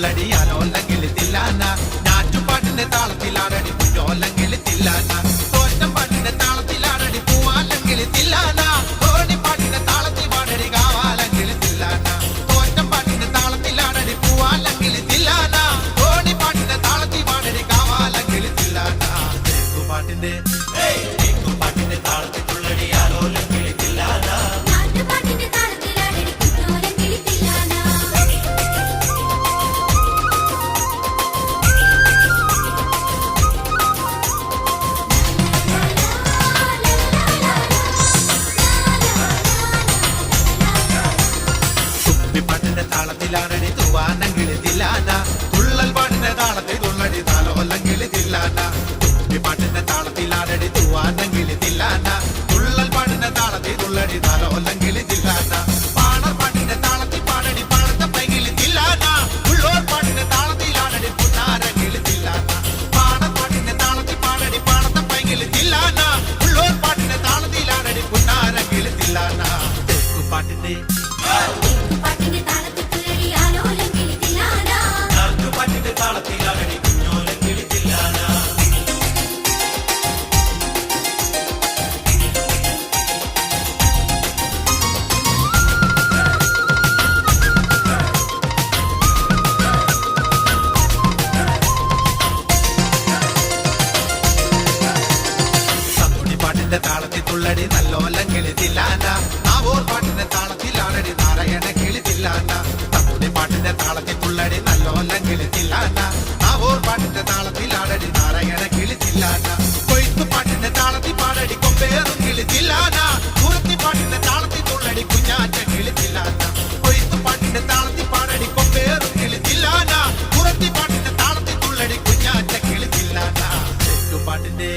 തുള്ളടി ആലോല്ലെങ്കിൽ തില്ലാന ഞാറ്റുപാട്ടിന്റെ താളത്തിലാടടി കുഞ്ഞോല്ലെങ്കിൽ തില്ലാന തോറ്റം പാട്ടിന്റെ താളത്തിലാടടി പൂവാല്ലെങ്കിൽ തില്ലാന ഓണിപ്പാട്ടിന്റെ താളത്തിൽ പാടടി കാവാലെങ്കിൽ തില്ലാന തോറ്റം പാട്ടിന്റെ താളത്തിലാടടി പൂവാലെങ്കിൽ തില്ലാന ഓണിപ്പാട്ടിന്റെ താളത്തിൽ പാടടി കാവാലെങ്കിൽ തില്ലാന പാട്ടിന്റെ പാട്ടിന്റെ താളത്തിൽ തുള്ളടി ആലോല്ലെങ്കിൽ തില്ലാന പാട്ടിന്റെ താളത്തിലാണടി തൂവാനെങ്കിൽ തില്ലാന തുള്ളൽ പാട്ടിന്റെ താളത്തിൽ തുള്ളടി താലോല്ലെങ്കിൽ തില്ലാന പാട്ടിന്റെ താളത്തിലാണടി തൂവാനെങ്കിൽ തില്ലാന തുള്ളൽ പാട്ടിന്റെ താളത്തിൽ തുള്ളടി താലോല്ലെങ്കിൽ തില്ലാന പാണർ പാട്ടിന്റെ താളത്തിൽ പാടടി പാടത്തെ പൈകിൽ തില്ലാന ഉള്ളോർ പാട്ടിന്റെ താളത്തിലാണടി പുന്നാരെങ്കിൽ തില്ലാന പാണർ പാട്ടിന്റെ താളത്തിൽ പാടടി പാടത്തെ പൈകിൽ തില്ലാന ഉള്ളോർ പാട്ടിന്റെ താളത്തിലാണടി പുന്നാരെങ്കിൽ തില്ലാന പാട്ടിന്റെ താളത്തിലാകടി കുഞ്ഞോലെങ്കിൽ തില്ലാന പാട്ടിന്റെ താളത്തിൽ തുള്ളടി നല്ലോല്ലെങ്കിൽ തില്ലാന നാവോർ പാട്ടിന്റെ താളത്തിലാണടി നാരായണ കിളി തില്ലാന തമ്മുടി പാട്ടിന്റെ താളത്തിൽ തുള്ളടി നല്ലോല്ലെങ്കിൽ തില്ലാന നാവോർ പാട്ടിന്റെ താളത്തിലാണടി നാരായണ കിളി തില്ലാന കൊയ്ത്തു പാട്ടിന്റെ താളത്തിൽ പാടടി കൊമ്പേറും കിളി തില്ലാന കുറത്തി പാട്ടിന്റെ താളത്തിൽ തുള്ളടി കുഞ്ഞാറ്റ കിളി തില്ലാന കൊയ്ത്തു പാട്ടിന്റെ താളത്തിൽ പാടടി കൊമ്പേറും കിളി തില്ലാന കുറത്തി പാട്ടിന്റെ താളത്തിൽ തുള്ളടി കുഞ്ഞാറ്റ കിളി തില്ലാന പാട്ടിന്റെ